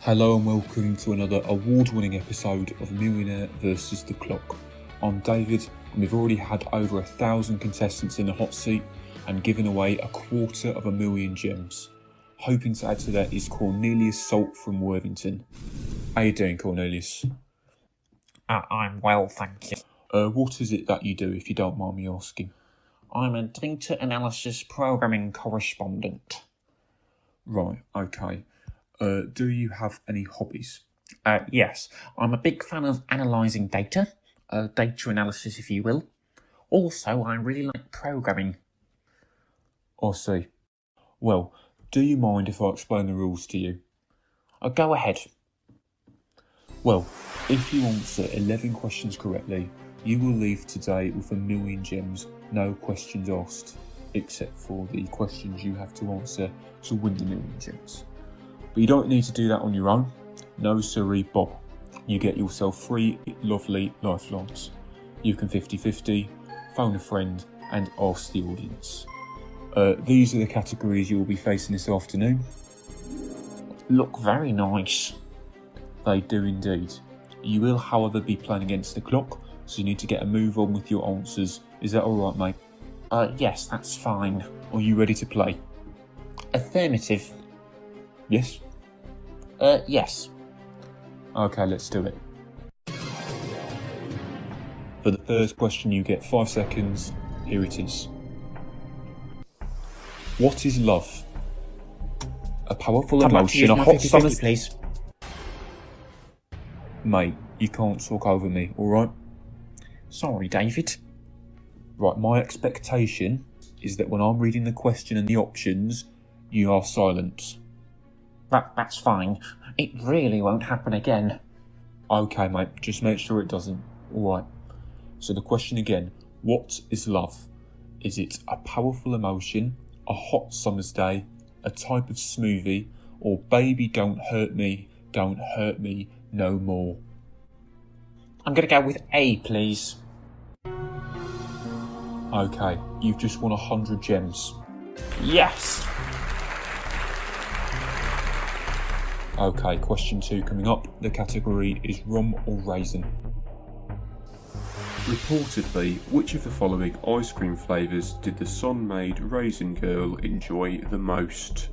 Hello and welcome to another award-winning episode of Millionaire versus the Clock. I'm David and we've already had over 1,000 contestants in the hot seat and given away 250,000 gems. Hoping to add to that is Cornelius Salt from Worthington. How you doing, Cornelius? I'm well, thank you. What is it that you do, if you don't mind me asking? I'm a data analysis programming correspondent. Right, okay. Do you have any hobbies? Yes, I'm a big fan of analysing data, data analysis if you will. Also, I really like programming. I see. Well, do you mind if I explain the rules to you? Go ahead. Well, if you answer 11 questions correctly, you will leave today with 1,000,000 gems, no questions asked, except for the questions you have to answer to win the 1,000,000 gems. But you don't need to do that on your own. No siree, Bob. You get yourself 3 lovely lifelines. You can 50-50, phone a friend and ask the audience. These are the categories you will be facing this afternoon. Look very nice. They do indeed. You will, however, be playing against the clock, so you need to get a move on with your answers. Is that alright, mate? Yes, that's fine. Are you ready to play? Affirmative. Yes? Yes. Okay, let's do it. For the first question, you get 5 seconds. Here it is. What is love? A powerful emotion, a hot summer... please. Mate, you can't talk over me, alright? Sorry, David. Right, my expectation is that when I'm reading the question and the options, you are silent. That's fine. It really won't happen again. Okay, mate, just make sure it doesn't. Alright. So the question again, what is love? Is it a powerful emotion, a hot summer's day, a type of smoothie, or baby don't hurt me no more? I'm going to go with A, please. Okay, you've just won 100 gems. Yes! Okay, question 2 coming up. The category is rum or raisin. Reportedly, which of the following ice cream flavours did the sun-made raisin girl enjoy the most?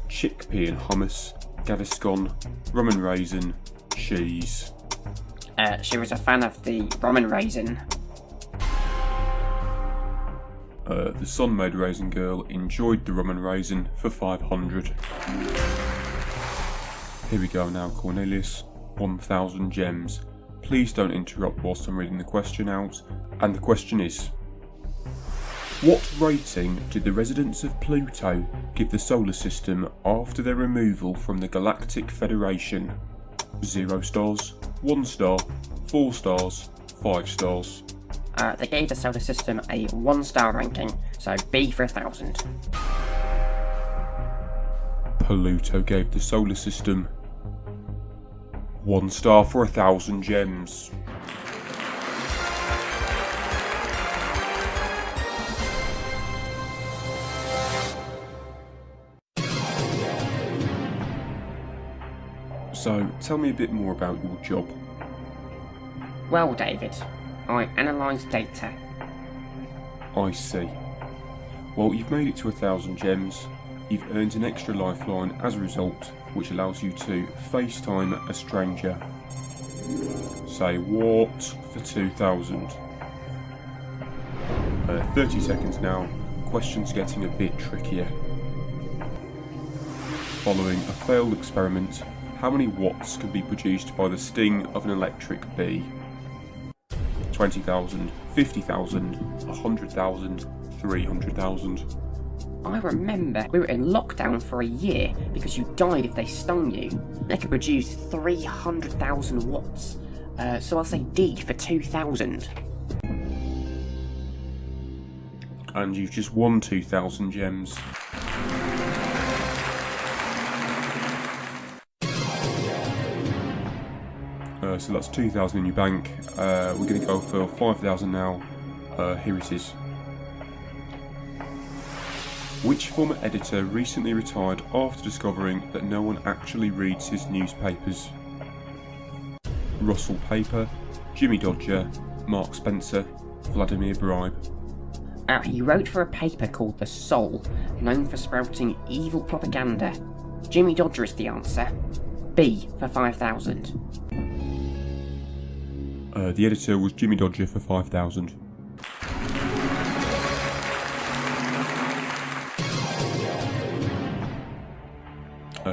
Chickpea and hummus, Gaviscon, rum and raisin, cheese. She was a fan of the rum and raisin. The sun-made raisin girl enjoyed the rum and raisin for 500. Here we go now, Cornelius. 1,000 gems. Please don't interrupt whilst I'm reading the question out. And the question is: what rating did the residents of Pluto give the solar system after their removal from the Galactic Federation? 0 stars, 1 star, 4 stars, 5 stars. They gave the solar system a 1-star ranking, so B for 1,000. Pluto gave the solar system 1 star for 1,000 gems. So, tell me a bit more about your job. Well, David, I analyse data. I see. Well, you've made it to 1,000 gems. You've earned an extra lifeline as a result, which allows you to FaceTime a stranger. Say what for 2,000. 30 seconds now. Questions getting a bit trickier. Following a failed experiment, how many watts can be produced by the sting of an electric bee? 20,000, 50,000, 100,000, 300,000. I remember we were in lockdown for a year because you died if they stung you. They could produce 300,000 watts. So I'll say D for 2,000. And you've just won 2,000 gems. So that's 2,000 in your bank. We're going to go for 5,000 now. Here it is. Which former editor recently retired after discovering that no one actually reads his newspapers? Russell Paper, Jimmy Dodger, Mark Spencer, Vladimir Bribe. He wrote for a paper called The Soul, known for sprouting evil propaganda. Jimmy Dodger is the answer. B for 5,000. The editor was Jimmy Dodger for 5,000.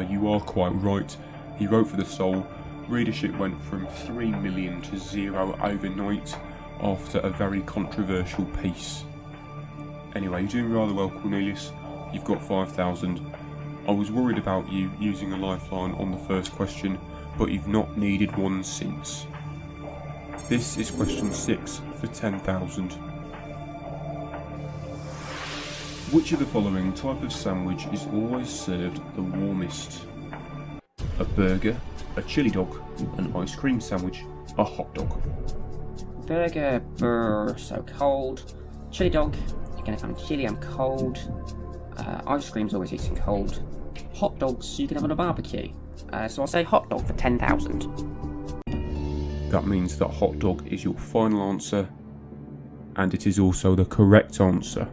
You are quite right. He wrote for The Soul. Readership went from 3 million to 0 overnight after a very controversial piece. Anyway, you're doing rather well, Cornelius. You've got 5,000. I was worried about you using a lifeline on the first question, but you've not needed one since. This is question 6 for 10,000. Which of the following type of sandwich is always served the warmest? A burger, a chili dog, an ice cream sandwich, a hot dog. Burger, so cold. Chili dog, again if I'm chilly I'm cold. Ice cream's always eaten cold. Hot dogs you can have on a barbecue. So I'll say hot dog for 10,000. That means that hot dog is your final answer, and it is also the correct answer.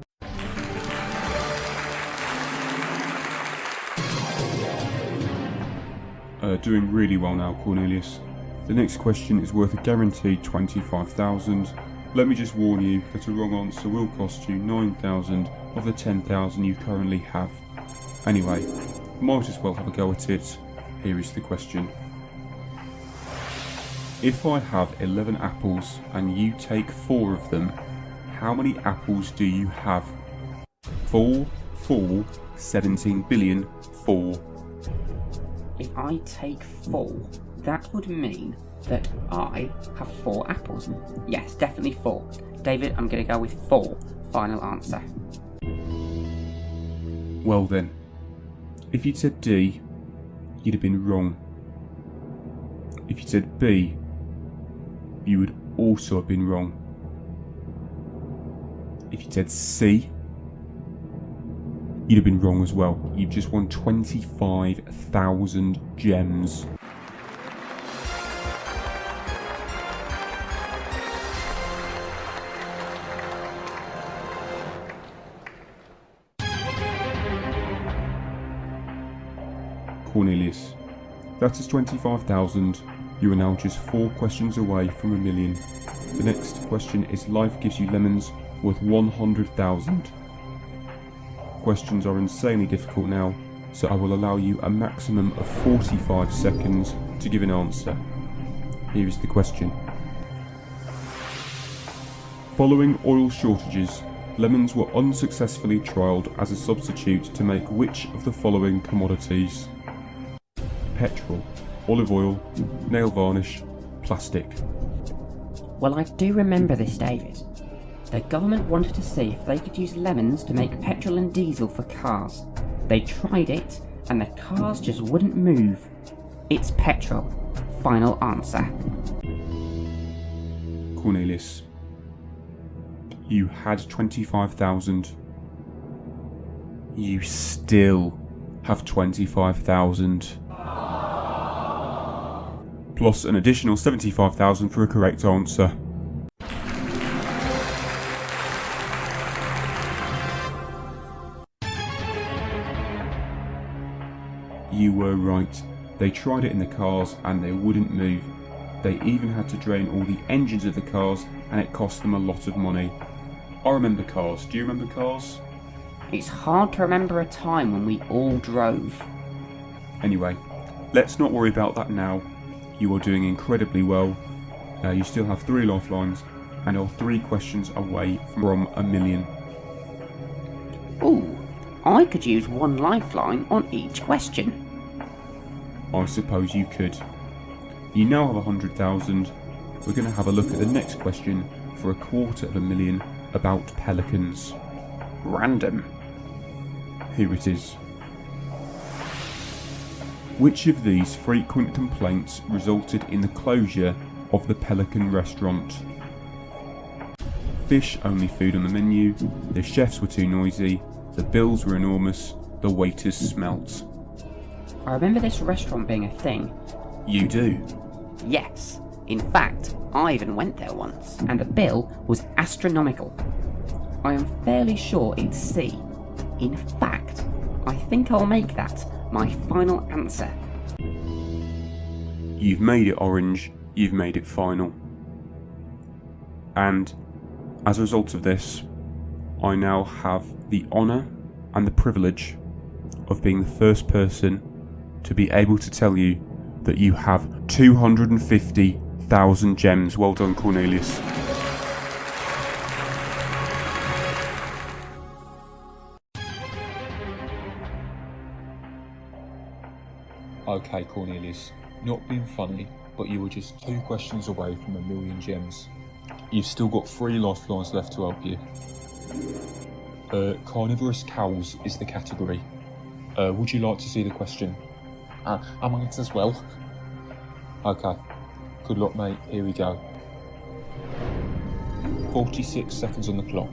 Doing really well now, Cornelius. The next question is worth a guaranteed 25,000. Let me just warn you that a wrong answer will cost you 9,000 of the 10,000 you currently have. Anyway, might as well have a go at it. Here is the question. If I have 11 apples and you take 4 of them, how many apples do you have? 4, 17 billion, 4. If I take 4, that would mean that I have 4 apples. Yes, definitely 4. David, I'm going to go with 4. Final answer. Well then, if you'd said D, you'd have been wrong. If you'd said B, you would also have been wrong. If you'd said C, you'd have been wrong as well. You've just won 25,000 gems. Cornelius, that is 25,000. You are now just 4 questions away from a million. The next question is Life Gives You Lemons, worth 100,000. Questions are insanely difficult now, so I will allow you a maximum of 45 seconds to give an answer. Here is the question. Following oil shortages, lemons were unsuccessfully trialled as a substitute to make which of the following commodities? Petrol, olive oil, nail varnish, plastic. Well, I do remember this, David. The government wanted to see if they could use lemons to make petrol and diesel for cars. They tried it, and the cars just wouldn't move. It's petrol. Final answer. Cornelius, you had 25,000. You still have 25,000. Plus an additional 75,000 for a correct answer. You were right. They tried it in the cars and they wouldn't move. They even had to drain all the engines of the cars and it cost them a lot of money. I remember cars. Do you remember cars? It's hard to remember a time when we all drove. Anyway, let's not worry about that now. You are doing incredibly well. You still have 3 lifelines and are 3 questions away from a million. Ooh, I could use 1 lifeline on each question. I suppose you could. You now have 100,000. We're going to have a look at the next question for 250,000 about pelicans. Random. Here it is. Which of these frequent complaints resulted in the closure of the Pelican restaurant? Fish only food on the menu, the chefs were too noisy, The bills were enormous, the waiters smelt. I remember this restaurant being a thing. You do? Yes. In fact, I even went there once, and the bill was astronomical. I am fairly sure it's C. In fact, I think I'll make that my final answer. You've made it orange, you've made it final. And as a result of this, I now have the honour and the privilege of being the first person to be able to tell you that you have 250,000 gems. Well done, Cornelius. Okay, Cornelius, not being funny, but you were just 2 questions away from 1,000,000 gems. You've still got 3 lifelines left to help you. Carnivorous cows is the category. Would you like to see the question? I might as well. Okay. Good luck, mate. Here we go. 46 seconds on the clock.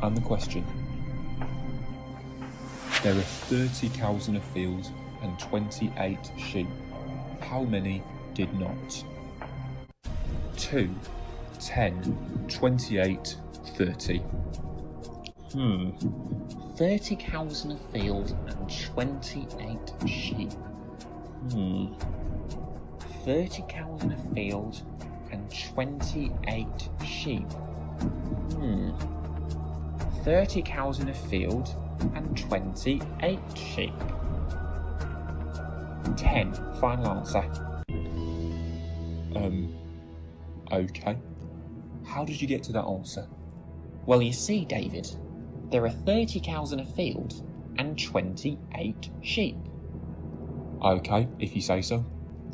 And the question. There are 30 cows in a field and 28 sheep. How many did not? 2, 10, 28, 30. 30 cows in a field and 28 sheep. 30 cows in a field and 28 sheep. 30 cows in a field and 28 sheep. 10. Final answer. Okay. How did you get to that answer? Well, you see, David, there are 30 cows in a field and 28 sheep. Okay, if you say so.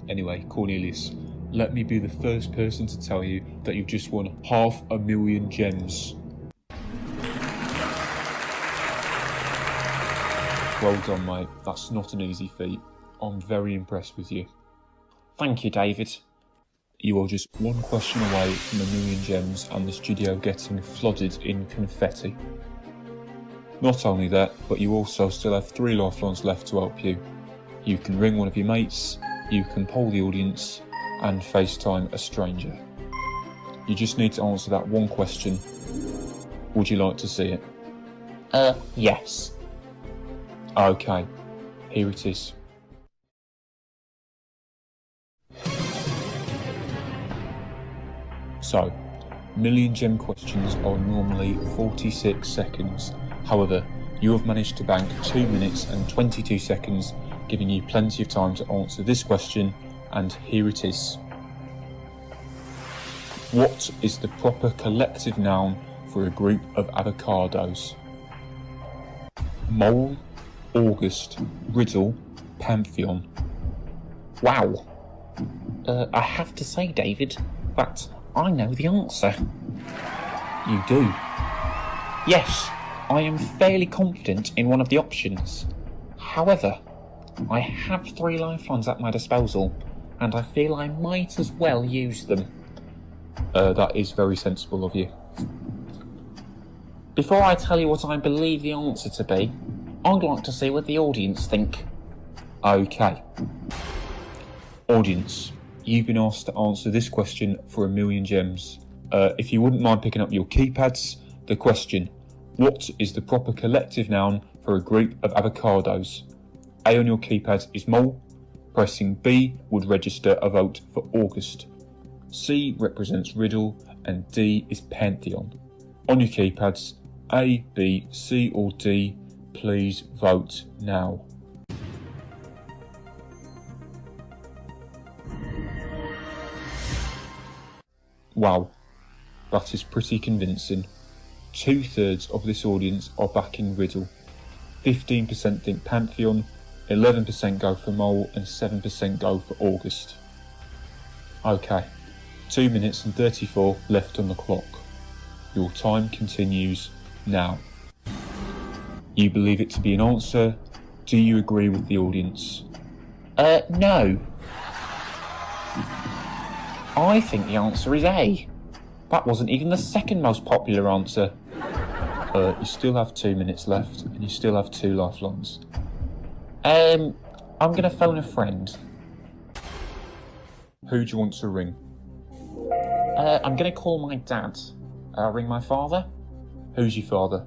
Anyway, Cornelius, let me be the first person to tell you that you've just won 500,000 gems. Well done, mate. That's not an easy feat. I'm very impressed with you. Thank you, David. You are just 1 question away from 1,000,000 gems and the studio getting flooded in confetti. Not only that, but you also still have 3 lifelines left to help you. You can ring one of your mates, you can poll the audience, and FaceTime a stranger. You just need to answer that 1 question. Would you like to see it? Yes. Okay, here it is. So, 1,000,000 gem questions are normally 46 seconds. However, you have managed to bank 2 minutes and 22 seconds, giving you plenty of time to answer this question, and here it is. What is the proper collective noun for a group of avocados? Mole, August, Riddle, Pantheon. Wow. I have to say, David, that I know the answer. You do? Yes, I am fairly confident in one of the options. However, I have 3 lifelines at my disposal, and I feel I might as well use them. That is very sensible of you. Before I tell you what I believe the answer to be, I'd like to see what the audience think. Okay. Audience, you've been asked to answer this question for 1,000,000 gems. If you wouldn't mind picking up your keypads, the question: what is the proper collective noun for a group of avocados? A on your keypad is mole. Pressing B would register a vote for August. C represents riddle, and D is pantheon. On your keypads, A, B, C or D, please vote now. Wow, that is pretty convincing. 2/3 of this audience are backing riddle. 15% think pantheon, 11% go for mole, and 7% go for August. Okay, 2 minutes and 34 left on the clock. Your time continues now. You believe it to be an answer. Do you agree with the audience? No. I think the answer is A. That wasn't even the second most popular answer. You still have 2 minutes left, and you still have 2 lifelines. I'm gonna phone a friend. Who do you want to ring? I'm gonna call my dad. Ring my father? Who's your father?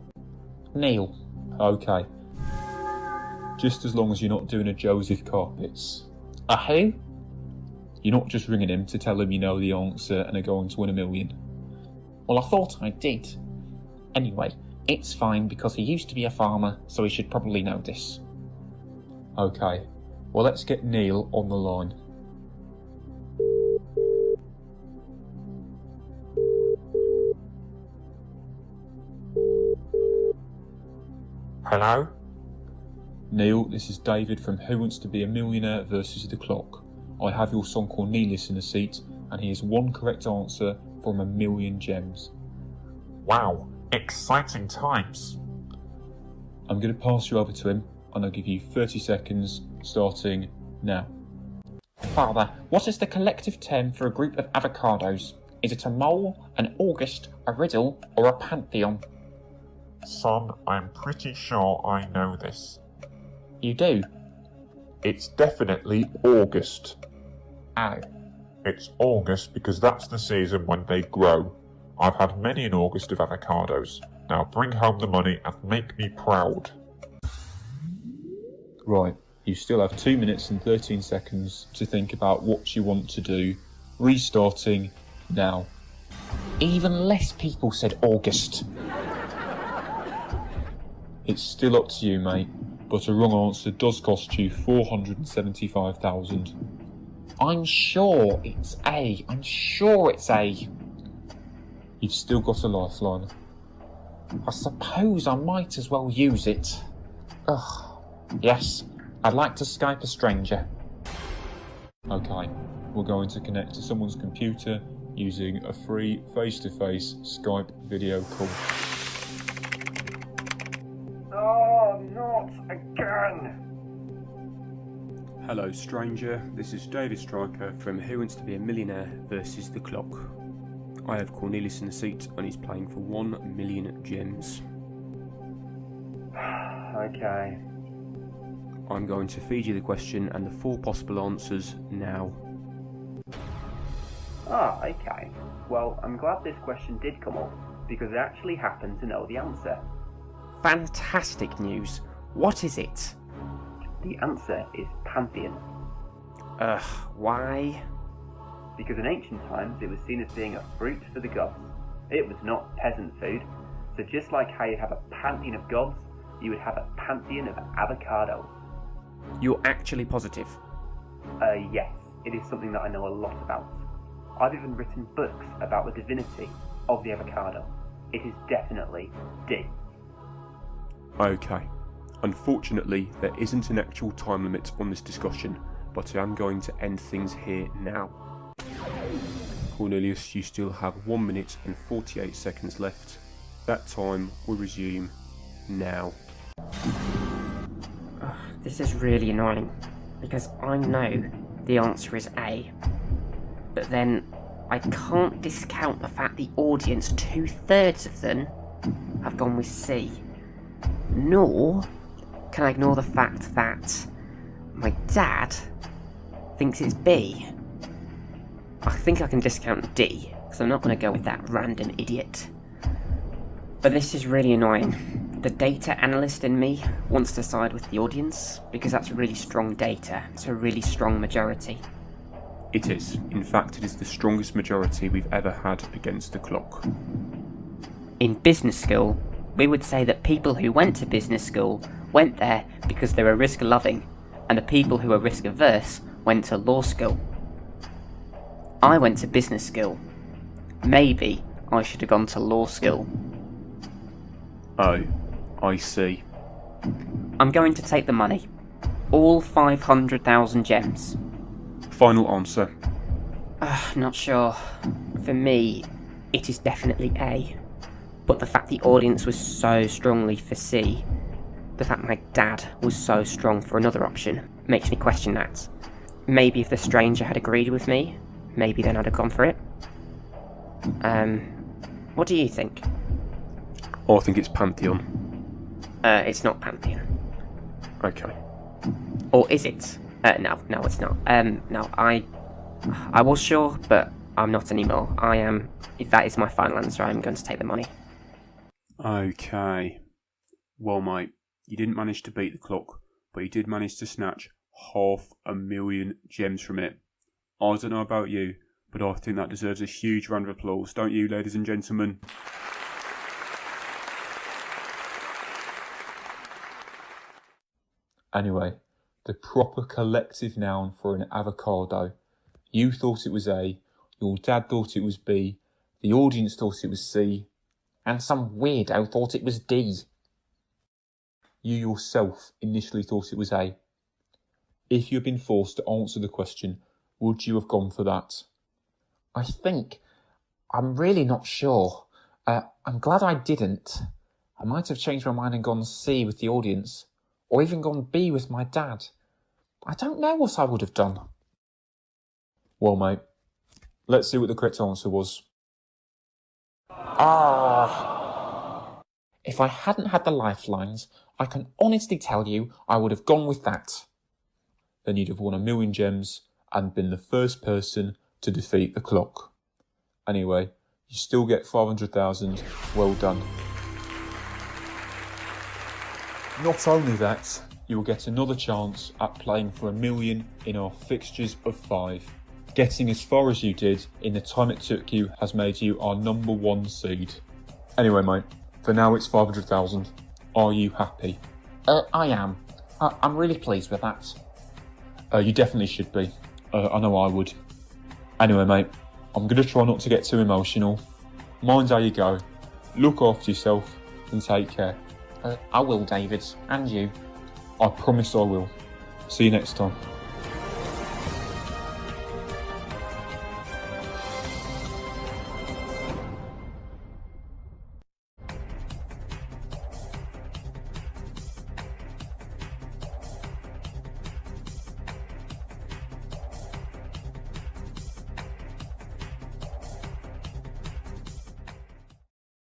Neil. Okay. Just as long as you're not doing a Joseph Carpets. A who? You're not just ringing him to tell him you know the answer and are going to win $1 million. Well, I thought I did. Anyway, it's fine because he used to be a farmer, so he should probably know this. Okay. Well, let's get Neil on the line. Hello? Neil, this is David from Who Wants to Be a Millionaire versus the Clock. I have your son Cornelius in the seat, and he has one correct answer from $1 million gems. Wow, exciting times. I'm going to pass you over to him, and I'll give you 30 seconds, starting now. Father, what is the collective term for a group of avocados? Is it a mole, an August, a riddle, or a pantheon? Son, I'm pretty sure I know this. You do? It's definitely August. Oh. It's August because that's the season when they grow. I've had many an August of avocados. Now bring home the money and make me proud. Right, you still have 2 minutes and 13 seconds to think about what you want to do. Restarting now. Even less people said August. It's still up to you, mate, but a wrong answer does cost you 475,000. I'm sure it's A. I'm sure it's A. You've still got a lifeline. I suppose I might as well use it. Ugh. Yes, I'd like to Skype a stranger. Okay, we're going to connect to someone's computer using a free face-to-face Skype video call. Oh, not again! Hello stranger, this is David Stryker from Who Wants to Be a Millionaire versus the Clock. I have Cornelius in the seat and he's playing for 1 million gems. Okay. I'm going to feed you the question and the 4 possible answers now. Okay. Well, I'm glad this question did come up, because I actually happen to know the answer. Fantastic news. What is it? The answer is pantheon. Why? Because in ancient times it was seen as being a fruit for the gods. It was not peasant food, so just like how you have a pantheon of gods, you would have a pantheon of avocados. You're actually positive? Yes, it is something that I know a lot about. I've even written books about the divinity of the avocado. It is definitely D. Okay. Unfortunately, there isn't an actual time limit on this discussion, but I am going to end things here now. Cornelius, you still have 1 minute and 48 seconds left. That time will resume now. This is really annoying, because I know the answer is A. But then, I can't discount the fact the audience, 2/3 of them, have gone with C. Nor can I ignore the fact that my dad thinks it's B. I think I can discount D, because I'm not going to go with that random idiot. But this is really annoying. The data analyst in me wants to side with the audience, because that's really strong data. It's a really strong majority. It is. In fact, it is the strongest majority we've ever had against the Clock. In business school, we would say that people who went to business school went there because they were risk-loving, and the people who were risk-averse went to law school. I went to business school. Maybe I should have gone to law school. Oh, I see. I'm going to take the money. All 500,000 gems. Final answer. Not sure. For me, it is definitely A. But the fact the audience was so strongly for C, the fact my dad was so strong for another option, makes me question that. Maybe if the stranger had agreed with me, maybe then I'd have gone for it. What do you think? I think it's Pantheon. It's not Pantheon. Okay. Or is it? No, it's not. No, I was sure, but I'm not anymore. I am. If that is my final answer, I'm going to take the money. Okay. Well, mate, you didn't manage to beat the clock, but you did manage to snatch 500,000 gems from it. I don't know about you, but I think that deserves a huge round of applause, don't you, ladies and gentlemen? Anyway, the proper collective noun for an avocado. You thought it was A, your dad thought it was B, the audience thought it was C, And some weirdo thought it was D. you yourself initially thought it was A. If you had been forced to answer the question, would you have gone for that? I think. I'm really not sure. I'm glad I didn't. I might have changed my mind and gone C with the audience, or even gone B with my dad. I don't know what I would have done. Well, mate, let's see what the correct answer was. If I hadn't had the lifelines, I can honestly tell you I would have gone with that. Then you'd have won 1,000,000 gems and been the first person to defeat the clock. Anyway, you still get 500,000. Well done. Not only that, you will get another chance at playing for 1,000,000 in our Fixtures of Five. Getting as far as you did in the time it took you has made you our #1 seed. Anyway, mate, for now it's 500,000. Are you happy? I am. I'm really pleased with that. You definitely should be. I know I would. Anyway, mate, I'm going to try not to get too emotional. Mind how you go. Look after yourself and take care. I will, David. And you. I promise I will. See you next time.